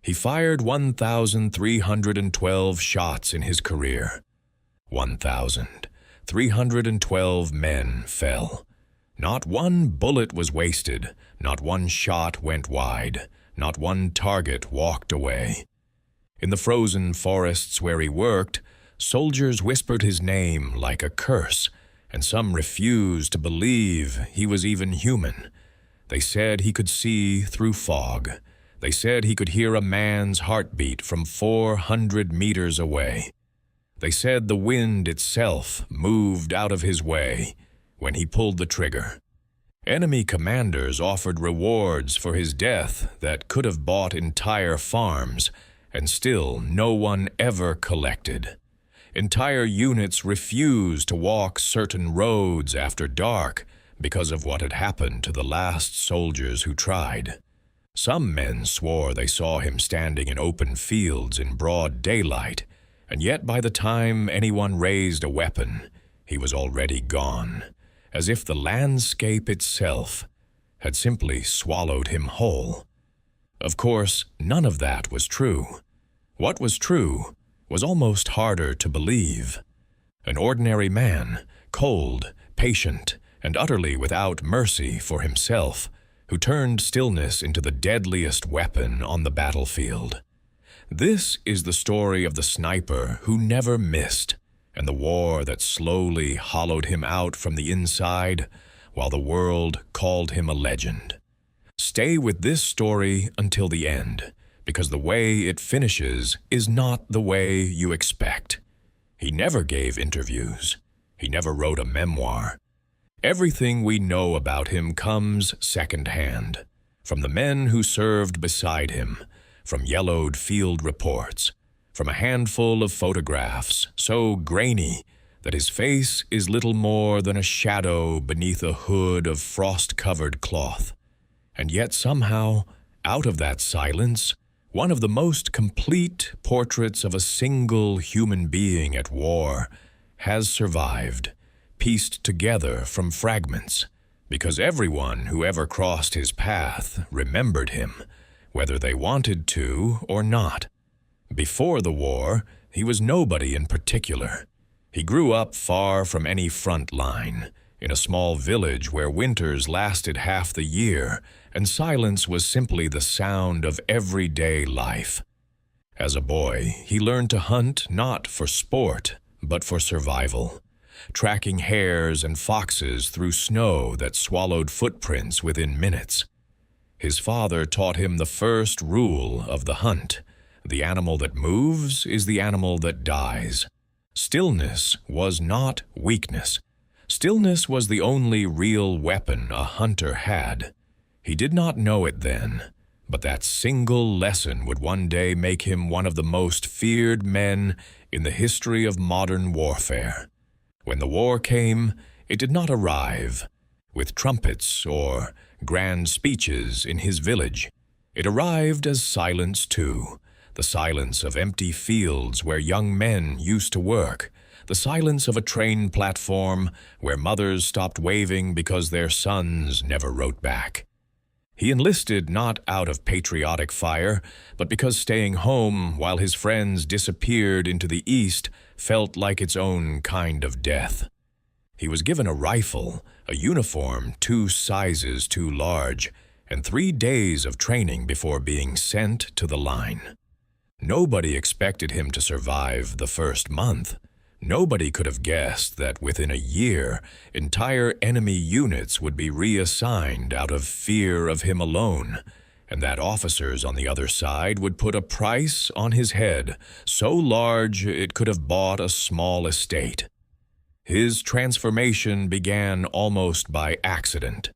He fired 1,312 shots in his career. 1,312 men fell. Not one bullet was wasted, not one shot went wide, not one target walked away. In the frozen forests where he worked, soldiers whispered his name like a curse, and some refused to believe he was even human. They said he could see through fog. They said he could hear a man's heartbeat from 400 meters away. They said the wind itself moved out of his way when he pulled the trigger. Enemy commanders offered rewards for his death that could have bought entire farms, and still no one ever collected. Entire units refused to walk certain roads after dark because of what had happened to the last soldiers who tried. Some men swore they saw him standing in open fields in broad daylight, and yet by the time anyone raised a weapon, he was already gone, as if the landscape itself had simply swallowed him whole. Of course, none of that was true. What was true was almost harder to believe. An ordinary man, cold, patient, and utterly without mercy for himself, who turned stillness into the deadliest weapon on the battlefield. This is the story of the sniper who never missed, and the war that slowly hollowed him out from the inside, while the world called him a legend. Stay with this story until the end, because the way it finishes is not the way you expect. He never gave interviews. He never wrote a memoir. Everything we know about him comes secondhand, from the men who served beside him, from yellowed field reports, from a handful of photographs so grainy that his face is little more than a shadow beneath a hood of frost-covered cloth. And yet somehow, out of that silence, one of the most complete portraits of a single human being at war has survived, pieced together from fragments, because everyone who ever crossed his path remembered him, whether they wanted to or not. Before the war, he was nobody in particular. He grew up far from any front line, in a small village where winters lasted half the year, and silence was simply the sound of everyday life. As a boy, he learned to hunt not for sport, but for survival, tracking hares and foxes through snow that swallowed footprints within minutes. His father taught him the first rule of the hunt: the animal that moves is the animal that dies. Stillness was not weakness. Stillness was the only real weapon a hunter had. He did not know it then, but that single lesson would one day make him one of the most feared men in the history of modern warfare. When the war came, it did not arrive with trumpets or grand speeches in his village. It arrived as silence too, the silence of empty fields where young men used to work, the silence of a train platform where mothers stopped waving because their sons never wrote back. He enlisted not out of patriotic fire, but because staying home while his friends disappeared into the east felt like its own kind of death. He was given a rifle, a uniform 2 sizes too large, and 3 days of training before being sent to the line. Nobody expected him to survive the first month. Nobody could have guessed that within a year, entire enemy units would be reassigned out of fear of him alone, and that officers on the other side would put a price on his head so large it could have bought a small estate. His transformation began almost by accident.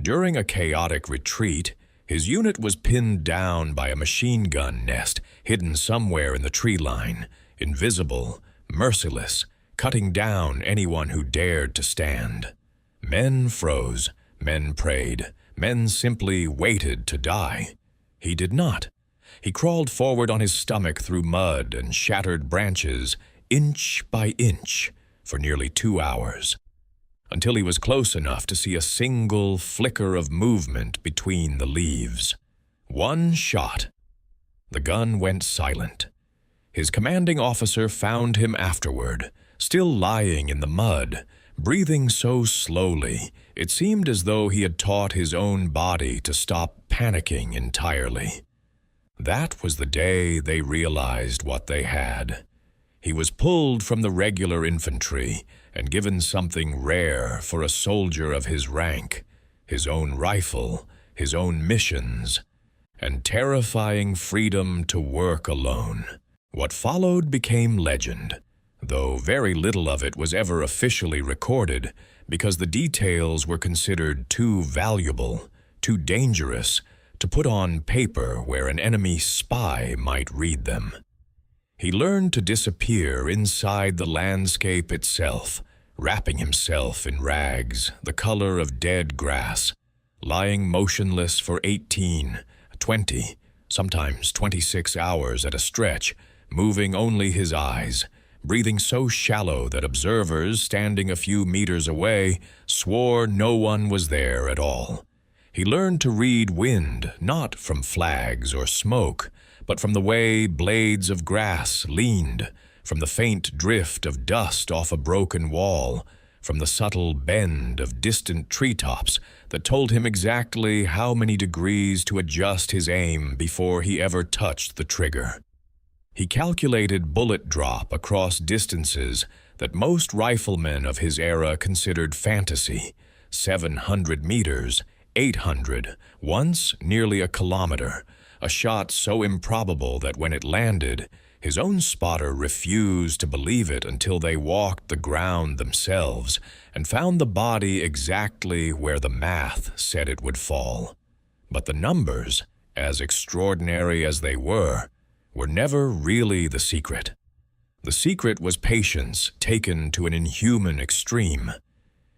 During a chaotic retreat, his unit was pinned down by a machine gun nest hidden somewhere in the tree line, invisible, merciless, cutting down anyone who dared to stand. Men froze, men prayed, men simply waited to die. He did not. He crawled forward on his stomach through mud and shattered branches, inch by inch, for nearly 2 hours, until he was close enough to see a single flicker of movement between the leaves. One shot, The gun went silent. His commanding officer found him afterward, still lying in the mud, breathing so slowly it seemed as though he had taught his own body to stop panicking entirely. That was the day they realized what they had. He was pulled from the regular infantry and given something rare for a soldier of his rank, his own rifle, his own missions, and terrifying freedom to work alone. What followed became legend, though very little of it was ever officially recorded because the details were considered too valuable, too dangerous, to put on paper where an enemy spy might read them. He learned to disappear inside the landscape itself, wrapping himself in rags the color of dead grass, lying motionless for 18, 20, sometimes 26 hours at a stretch, moving only his eyes, breathing so shallow that observers standing a few meters away swore no one was there at all. He learned to read wind not from flags or smoke, but from the way blades of grass leaned, from the faint drift of dust off a broken wall, from the subtle bend of distant treetops that told him exactly how many degrees to adjust his aim before he ever touched the trigger. He calculated bullet drop across distances that most riflemen of his era considered fantasy, 700 meters, 800, once nearly a kilometer, a shot so improbable that when it landed, his own spotter refused to believe it until they walked the ground themselves and found the body exactly where the math said it would fall. But the numbers, as extraordinary as they were never really the secret. The secret was patience taken to an inhuman extreme.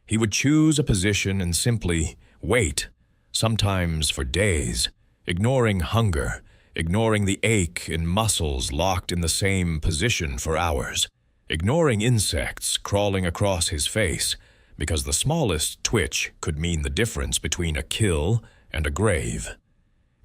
He would choose a position and simply wait, sometimes for days, ignoring hunger, ignoring the ache in muscles locked in the same position for hours, ignoring insects crawling across his face, because the smallest twitch could mean the difference between a kill and a grave.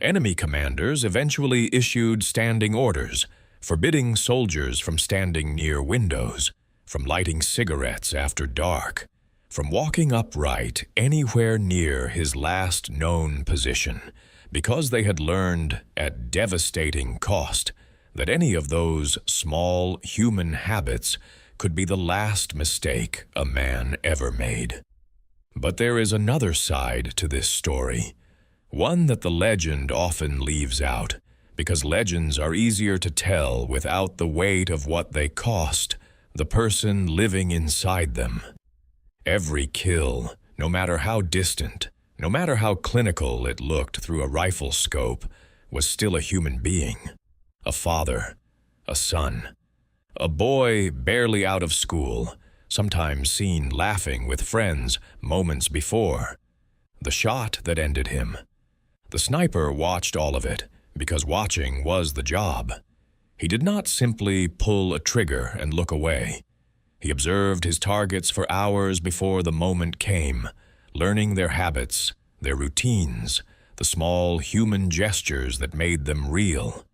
Enemy commanders eventually issued standing orders, forbidding soldiers from standing near windows, from lighting cigarettes after dark, from walking upright anywhere near his last known position, because they had learned at devastating cost that any of those small human habits could be the last mistake a man ever made. But there is another side to this story, one that the legend often leaves out, because legends are easier to tell without the weight of what they cost the person living inside them. Every kill, no matter how distant, no matter how clinical it looked through a rifle scope, was still a human being, a father, a son, a boy barely out of school, sometimes seen laughing with friends moments before. The shot that ended him. The sniper watched all of it, because watching was the job. He did not simply pull a trigger and look away. He observed his targets for hours before the moment came, learning their habits, their routines, the small human gestures that made them real.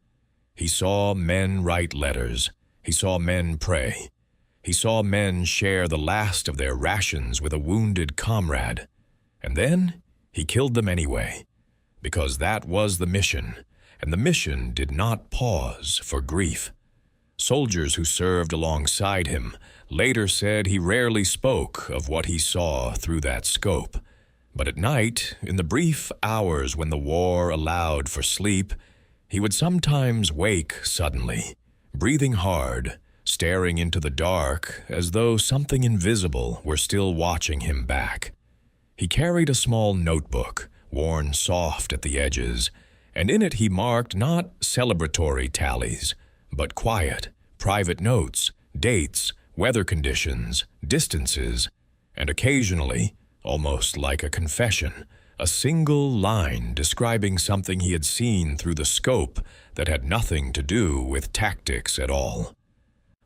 He saw men write letters. He saw men pray. He saw men share the last of their rations with a wounded comrade. And then he killed them anyway, because that was the mission, and the mission did not pause for grief. Soldiers who served alongside him later said he rarely spoke of what he saw through that scope. But at night, in the brief hours when the war allowed for sleep, he would sometimes wake suddenly, breathing hard, staring into the dark as though something invisible were still watching him back. He carried a small notebook, worn soft at the edges, and in it he marked not celebratory tallies, but quiet, private notes, dates, weather conditions, distances, and occasionally, almost like a confession, a single line describing something he had seen through the scope that had nothing to do with tactics at all.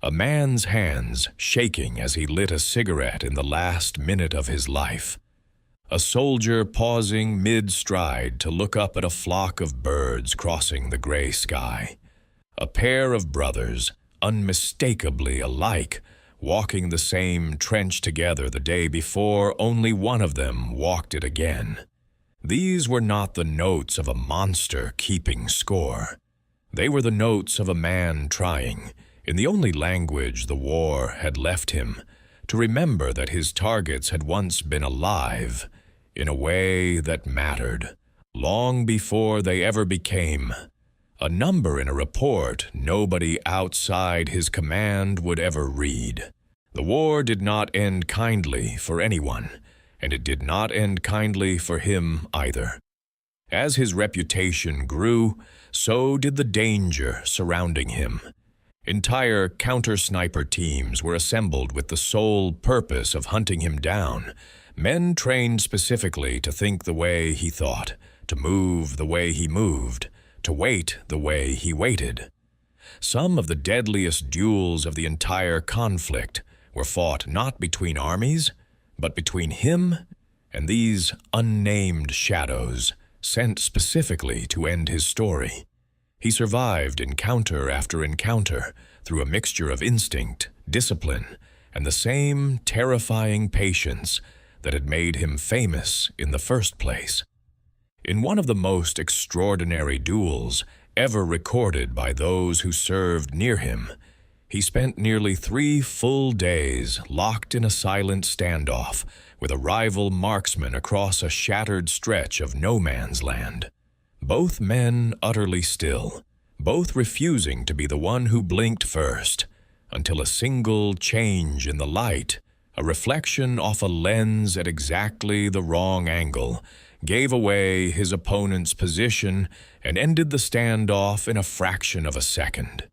A man's hands shaking as he lit a cigarette in the last minute of his life. a soldier pausing mid-stride to look up at a flock of birds crossing the gray sky. A pair of brothers, unmistakably alike, walking the same trench together the day before, only one of them walked it again. These were not the notes of a monster keeping score. They were the notes of a man trying, in the only language the war had left him, to remember that his targets had once been alive, in a way that mattered, long before they ever became a number in a report nobody outside his command would ever read. The war did not end kindly for anyone, and it did not end kindly for him either. As his reputation grew, so did the danger surrounding him. Entire counter-sniper teams were assembled with the sole purpose of hunting him down, men trained specifically to think the way he thought, to move the way he moved, to wait the way he waited. Some of the deadliest duels of the entire conflict were fought not between armies, but between him and these unnamed shadows, sent specifically to end his story. He survived encounter after encounter through a mixture of instinct, discipline, and the same terrifying patience that had made him famous in the first place. In one of the most extraordinary duels ever recorded by those who served near him, he spent nearly 3 full days locked in a silent standoff with a rival marksman across a shattered stretch of no man's land. Both men utterly still, both refusing to be the one who blinked first, until a single change in the light, a reflection off a lens at exactly the wrong angle, gave away his opponent's position and ended the standoff in a fraction of a second.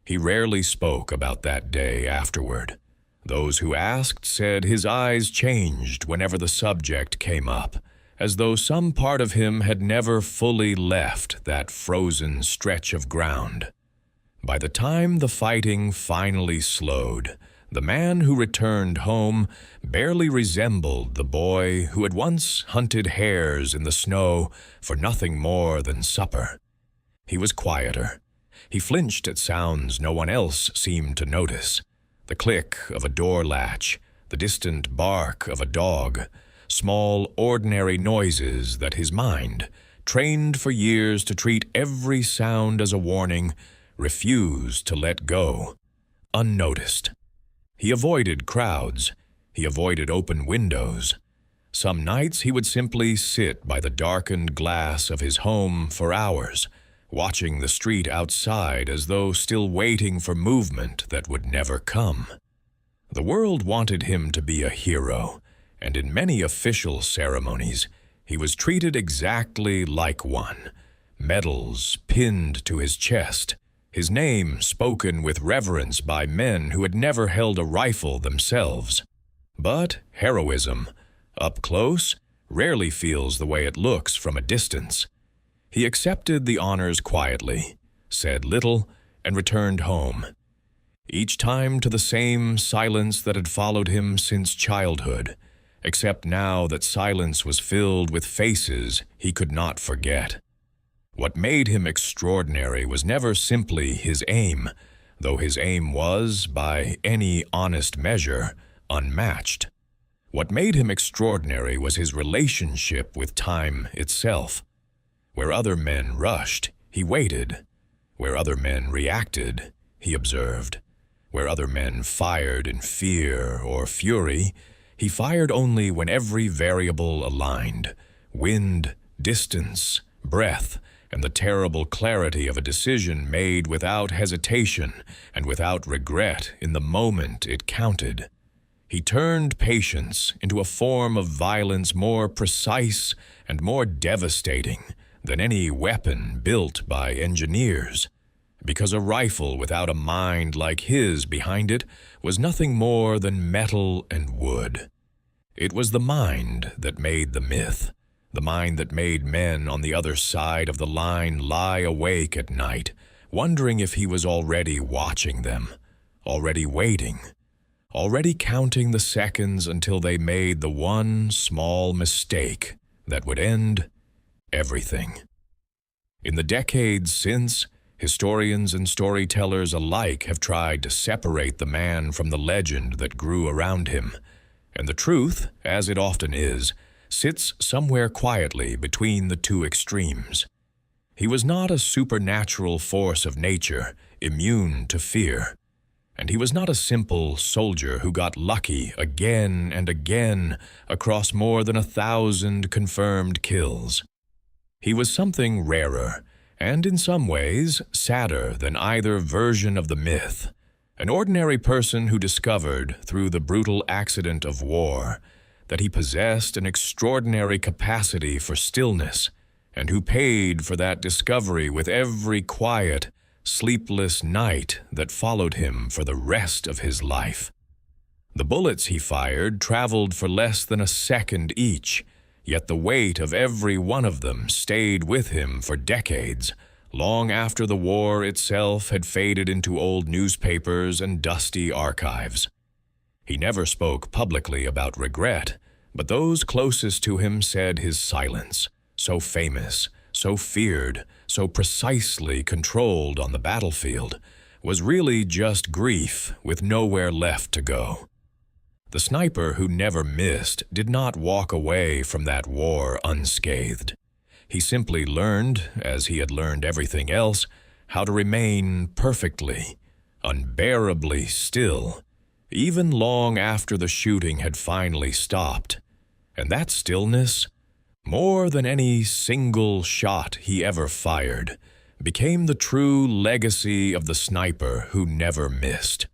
He rarely spoke about that day afterward. Those who asked said his eyes changed whenever the subject came up, as though some part of him had never fully left that frozen stretch of ground. By the time the fighting finally slowed, the man who returned home barely resembled the boy who had once hunted hares in the snow for nothing more than supper. He was quieter. He flinched at sounds no one else seemed to notice. The click of a door latch, the distant bark of a dog, small, ordinary noises that his mind, trained for years to treat every sound as a warning, refused to let go, unnoticed. He avoided crowds. He avoided open windows. Some nights he would simply sit by the darkened glass of his home for hours, watching the street outside as though still waiting for movement that would never come. The world wanted him to be a hero, and in many official ceremonies, he was treated exactly like one. Medals pinned to his chest, his name spoken with reverence by men who had never held a rifle themselves. But heroism, up close, rarely feels the way it looks from a distance. He accepted the honors quietly, said little, and returned home, each time to the same silence that had followed him since childhood, except now that silence was filled with faces he could not forget. What made him extraordinary was never simply his aim, though his aim was, by any honest measure, unmatched. What made him extraordinary was his relationship with time itself. Where other men rushed, he waited. Where other men reacted, he observed. Where other men fired in fear or fury, he fired only when every variable aligned: wind, distance, breath, and the terrible clarity of a decision made without hesitation and without regret in the moment it counted. He turned patience into a form of violence more precise and more devastating than any weapon built by engineers, because a rifle without a mind like his behind it was nothing more than metal and wood. It was the mind that made the myth, the mind that made men on the other side of the line lie awake at night, wondering if he was already watching them, already waiting, already counting the seconds until they made the one small mistake that would end everything. In the decades since, historians and storytellers alike have tried to separate the man from the legend that grew around him, and the truth, as it often is, sits somewhere quietly between the two extremes. He was not a supernatural force of nature, immune to fear. And he was not a simple soldier who got lucky again and again across more than 1,000 confirmed kills. He was something rarer, and in some ways sadder than either version of the myth. An ordinary person who discovered, through the brutal accident of war, that he possessed an extraordinary capacity for stillness, and who paid for that discovery with every quiet, sleepless night that followed him for the rest of his life. The bullets he fired traveled for less than a second each, yet the weight of every one of them stayed with him for decades, long after the war itself had faded into old newspapers and dusty archives. He never spoke publicly about regret, but those closest to him said his silence, so famous, so feared, so precisely controlled on the battlefield, was really just grief with nowhere left to go. The sniper who never missed did not walk away from that war unscathed. He simply learned, as he had learned everything else, how to remain perfectly, unbearably still, even long after the shooting had finally stopped. And that stillness, more than any single shot he ever fired, became the true legacy of the sniper who never missed.